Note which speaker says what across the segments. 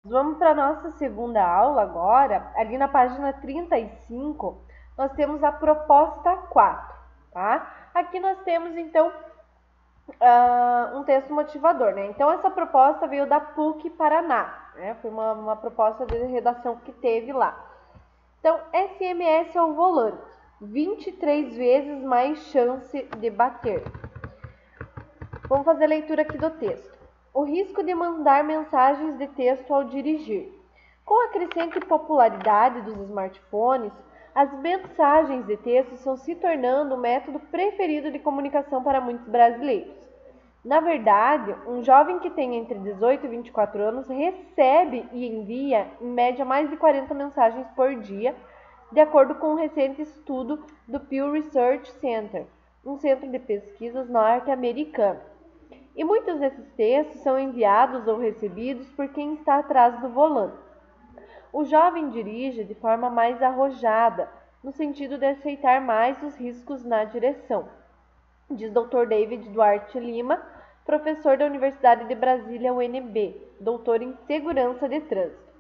Speaker 1: Vamos para a nossa segunda aula agora. Ali na página 35, nós temos a proposta 4, tá? Aqui nós temos, então, um texto motivador, né? Então, essa proposta veio da PUC Paraná, né? Foi uma proposta de redação que teve lá. Então, SMS ao volante, 23 vezes mais chance de bater. Vamos fazer a leitura aqui do texto. O risco de mandar mensagens de texto ao dirigir. Com a crescente popularidade dos smartphones, as mensagens de texto estão se tornando o método preferido de comunicação para muitos brasileiros. Na verdade, um jovem que tem entre 18 e 24 anos recebe e envia, em média, mais de 40 mensagens por dia, de acordo com um recente estudo do Pew Research Center, um centro de pesquisas norte-americano. E muitos desses textos são enviados ou recebidos por quem está atrás do volante. O jovem dirige de forma mais arrojada, no sentido de aceitar mais os riscos na direção, diz Dr. David Duarte Lima, professor da Universidade de Brasília, UNB, doutor em segurança de trânsito.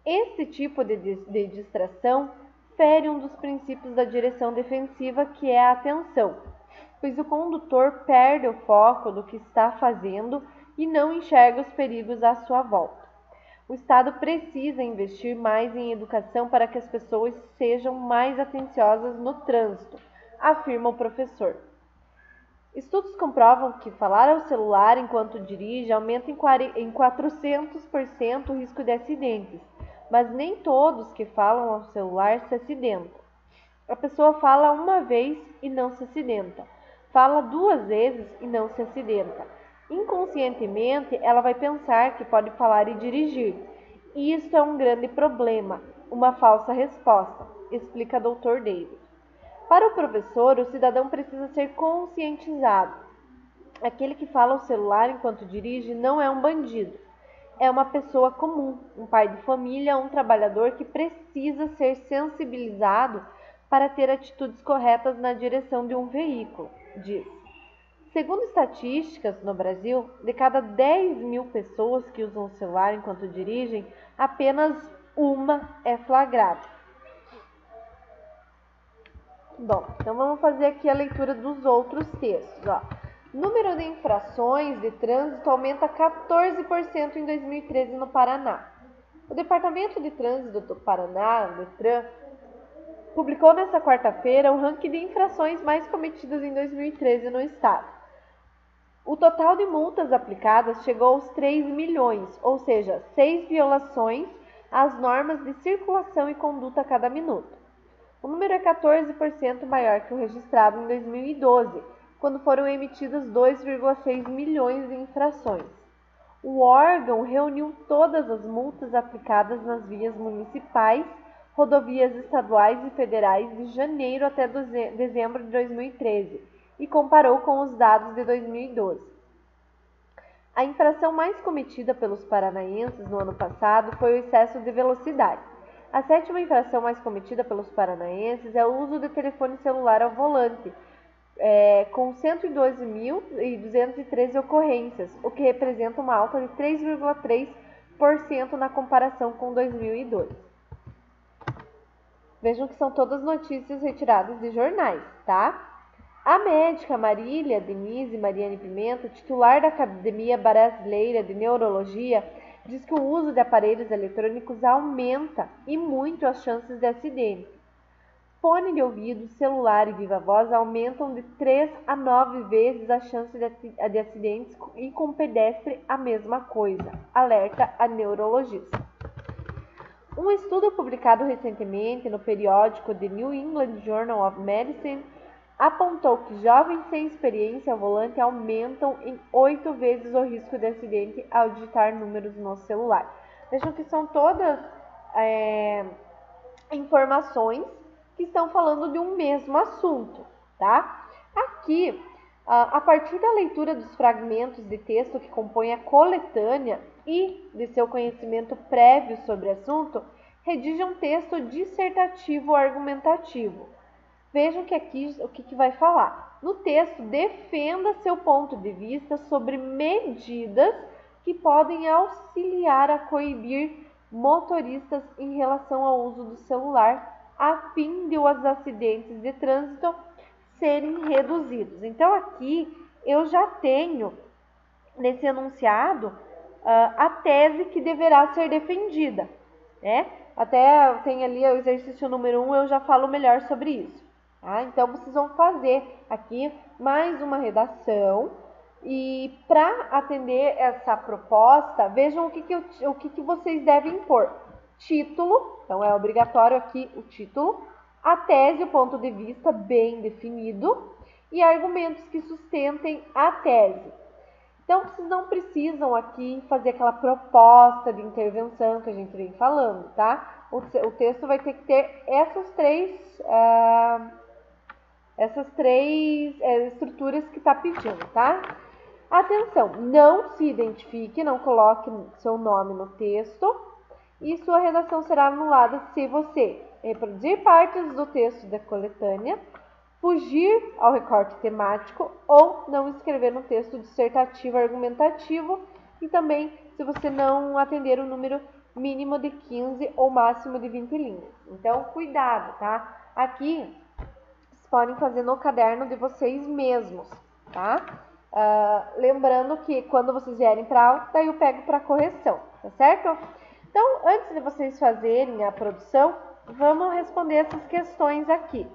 Speaker 1: Este tipo de distração fere um dos princípios da direção defensiva, que é a atenção, pois o condutor perde o foco do que está fazendo e não enxerga os perigos à sua volta. O Estado precisa investir mais em educação para que as pessoas sejam mais atenciosas no trânsito, afirma o professor. Estudos comprovam que falar ao celular enquanto dirige aumenta em 400% o risco de acidentes, mas nem todos que falam ao celular se acidentam. A pessoa fala uma vez e não se acidenta. Fala 2 vezes e não se acidenta. Inconscientemente, ela vai pensar que pode falar e dirigir. E isso é um grande problema, uma falsa resposta, explica Dr. David. Para o professor, o cidadão precisa ser conscientizado. Aquele que fala ao celular enquanto dirige não é um bandido. É uma pessoa comum, um pai de família, um trabalhador que precisa ser sensibilizado para ter atitudes corretas na direção de um veículo, diz. Segundo estatísticas, no Brasil, de cada 10 mil pessoas que usam o celular enquanto dirigem, apenas uma é flagrada. Bom, então vamos fazer aqui a leitura dos outros textos. Número de infrações de trânsito aumenta 14% em 2013 no Paraná. O Departamento de Trânsito do Paraná, Detran, publicou nesta quarta-feira o ranking de infrações mais cometidas em 2013 no estado. O total de multas aplicadas chegou aos 3 milhões, ou seja, 6 violações às normas de circulação e conduta a cada minuto. O número é 14% maior que o registrado em 2012, quando foram emitidas 2,6 milhões de infrações. O órgão reuniu todas as multas aplicadas nas vias municipais, rodovias estaduais e federais de janeiro até dezembro de 2013 e comparou com os dados de 2012. A infração mais cometida pelos paranaenses no ano passado foi o excesso de velocidade. A sétima infração mais cometida pelos paranaenses é o uso de telefone celular ao volante, com 112.213 ocorrências, o que representa uma alta de 3,3% na comparação com 2002. Vejam que são todas notícias retiradas de jornais, tá? A médica Marília Denise Mariane Pimenta, titular da Academia Brasileira de Neurologia, diz que o uso de aparelhos eletrônicos aumenta e muito as chances de acidente. Fone de ouvido, celular e viva voz aumentam de 3 a 9 vezes a chance de acidentes e com pedestre a mesma coisa, alerta a neurologista. Um estudo publicado recentemente no periódico The New England Journal of Medicine apontou que jovens sem experiência ao volante aumentam em 8 vezes o risco de acidente ao digitar números no celular. Vejam que são todas informações que estão falando de um mesmo assunto, tá? Aqui, a partir da leitura dos fragmentos de texto que compõem a coletânea e de seu conhecimento prévio sobre o assunto, redige um texto dissertativo argumentativo. Vejam que aqui o que vai falar. No texto, defenda seu ponto de vista sobre medidas que podem auxiliar a coibir motoristas em relação ao uso do celular, a fim de os acidentes de trânsito serem reduzidos. Então, aqui eu já tenho, nesse enunciado, a tese que deverá ser defendida, né? Até tem ali o exercício número 1, eu já falo melhor sobre isso. Tá? Então, vocês vão fazer aqui mais uma redação. E para atender essa proposta, vejam o que vocês devem pôr. Título, então é obrigatório aqui o título, a tese, o ponto de vista bem definido e argumentos que sustentem a tese. Então, vocês não precisam aqui fazer aquela proposta de intervenção que a gente vem falando, tá? O texto vai ter que ter essas três estruturas que está pedindo, tá? Atenção, não se identifique, não coloque seu nome no texto e sua redação será anulada se você reproduzir partes do texto da coletânea, fugir ao recorte temático ou não escrever no texto dissertativo argumentativo e também se você não atender o número mínimo de 15 ou máximo de 20 linhas. Então, cuidado, tá? Aqui, vocês podem fazer no caderno de vocês mesmos, tá? Lembrando que quando vocês vierem para aula, daí eu pego para correção, tá certo? Então, antes de vocês fazerem a produção, vamos responder essas questões aqui.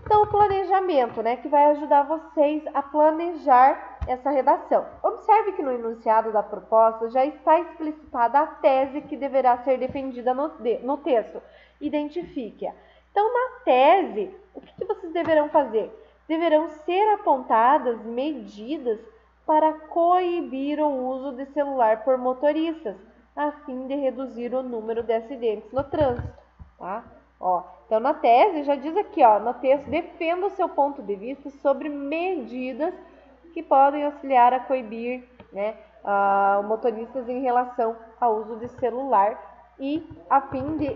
Speaker 1: Então, o planejamento, né, que vai ajudar vocês a planejar essa redação. Observe que no enunciado da proposta já está explicitada a tese que deverá ser defendida no texto. Identifique-a. Então, na tese, o que vocês deverão fazer? Deverão ser apontadas medidas para coibir o uso de celular por motoristas, a fim de reduzir o número de acidentes no trânsito, tá? Então, na tese, já diz aqui, no texto, defenda o seu ponto de vista sobre medidas que podem auxiliar a coibir, né, motoristas em relação ao uso de celular e a fim de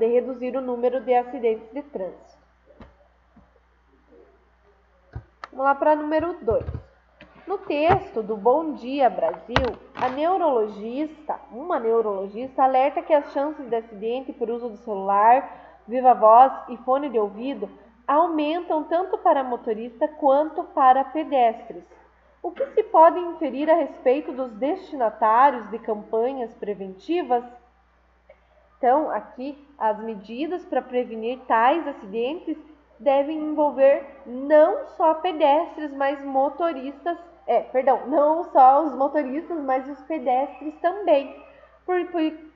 Speaker 1: reduzir o número de acidentes de trânsito. Vamos lá para número 2. No texto do Bom Dia Brasil, uma neurologista alerta que as chances de acidente por uso do celular, viva voz e fone de ouvido aumentam tanto para motorista quanto para pedestres. O que se pode inferir a respeito dos destinatários de campanhas preventivas? Então, aqui, as medidas para prevenir tais acidentes devem envolver não só pedestres, mas não só os motoristas, mas os pedestres também.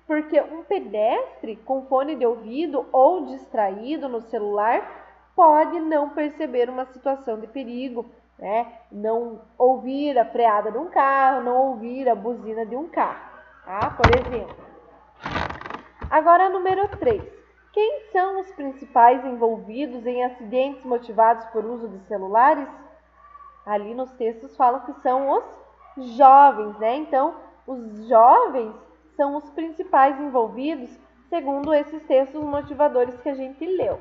Speaker 1: Porque um pedestre com fone de ouvido ou distraído no celular pode não perceber uma situação de perigo, né? Não ouvir a freada de um carro, não ouvir a buzina de um carro, tá? Por exemplo. Agora, número 3. Quem são os principais envolvidos em acidentes motivados por uso de celulares? Ali nos textos falam que são os jovens, né? Então, os jovens são os principais envolvidos, segundo esses textos motivadores que a gente leu.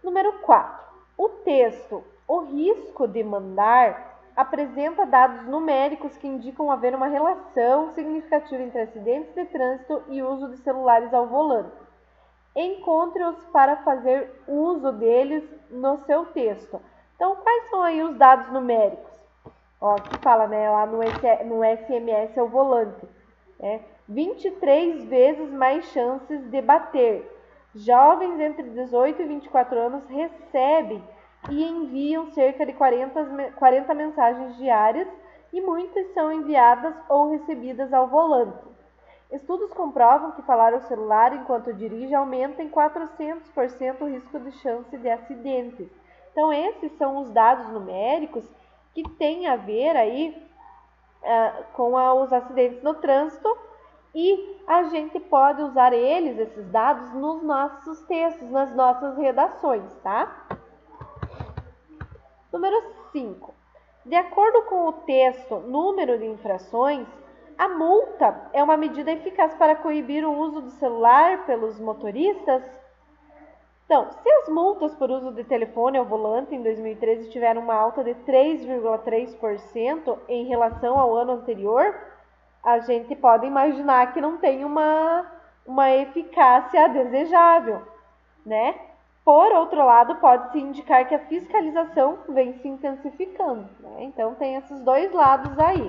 Speaker 1: Número 4. O texto O Risco de Mandar apresenta dados numéricos que indicam haver uma relação significativa entre acidentes de trânsito e uso de celulares ao volante. Encontre-os para fazer uso deles no seu texto. Então, quais são aí os dados numéricos? Aqui fala, né, lá no SMS ao volante. 23 vezes mais chances de bater. Jovens entre 18 e 24 anos recebem e enviam cerca de 40 mensagens diárias e muitas são enviadas ou recebidas ao volante. Estudos comprovam que falar ao celular enquanto dirige aumenta em 400% o risco de chance de acidentes. Então, esses são os dados numéricos que têm a ver aí com os acidentes no trânsito e a gente pode usar esses dados nos nossos textos, nas nossas redações, tá? Número 5. De acordo com o texto Número de infrações, a multa é uma medida eficaz para coibir o uso do celular pelos motoristas? Então, se as multas por uso de telefone ao volante em 2013 tiveram uma alta de 3,3% em relação ao ano anterior, a gente pode imaginar que não tem uma eficácia desejável, né? Por outro lado, pode-se indicar que a fiscalização vem se intensificando, né? Então, tem esses dois lados aí.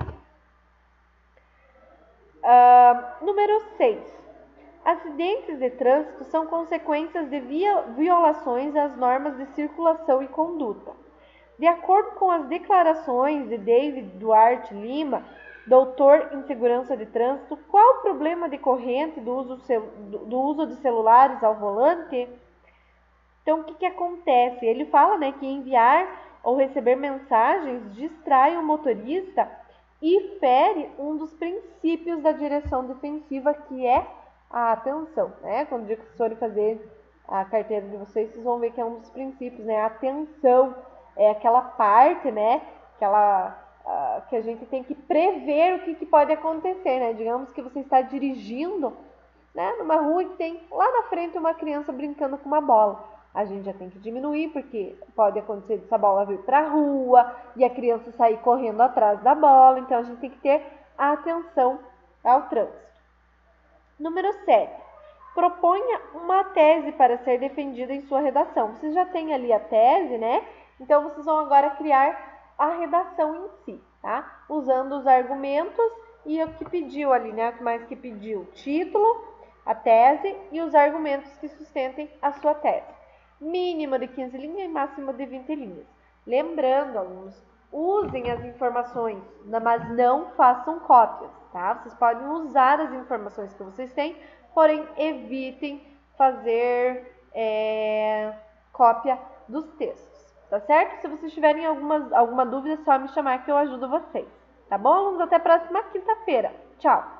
Speaker 1: Número 6. Acidentes de trânsito são consequências de violações às normas de circulação e conduta. De acordo com as declarações de David Duarte Lima, doutor em segurança de trânsito, qual o problema decorrente do uso de celulares ao volante? Então, o que acontece? Ele fala, né, que enviar ou receber mensagens distrai o motorista e fere um dos princípios da direção defensiva, que é a atenção, né? Quando o dia que vocês forem fazer a carteira de vocês, vocês vão ver que é um dos princípios, né? A atenção é aquela parte, né? Que a gente tem que prever o que pode acontecer, né? Digamos que você está dirigindo, né, numa rua e tem lá na frente uma criança brincando com uma bola. A gente já tem que diminuir, porque pode acontecer dessa bola vir para a rua e a criança sair correndo atrás da bola. Então, a gente tem que ter atenção ao trânsito. Número 7. Proponha uma tese para ser defendida em sua redação. Vocês já têm ali a tese, né? Então, vocês vão agora criar a redação em si, tá? Usando os argumentos e o que pediu ali, né? O que mais que pediu? O título, a tese e os argumentos que sustentem a sua tese. Mínimo de 15 linhas e máximo de 20 linhas. Lembrando, alunos, usem as informações, mas não façam cópias, tá? Vocês podem usar as informações que vocês têm, porém evitem fazer cópia dos textos, tá certo? Se vocês tiverem alguma dúvida, é só me chamar que eu ajudo vocês, tá bom, alunos? Até a próxima quinta-feira. Tchau!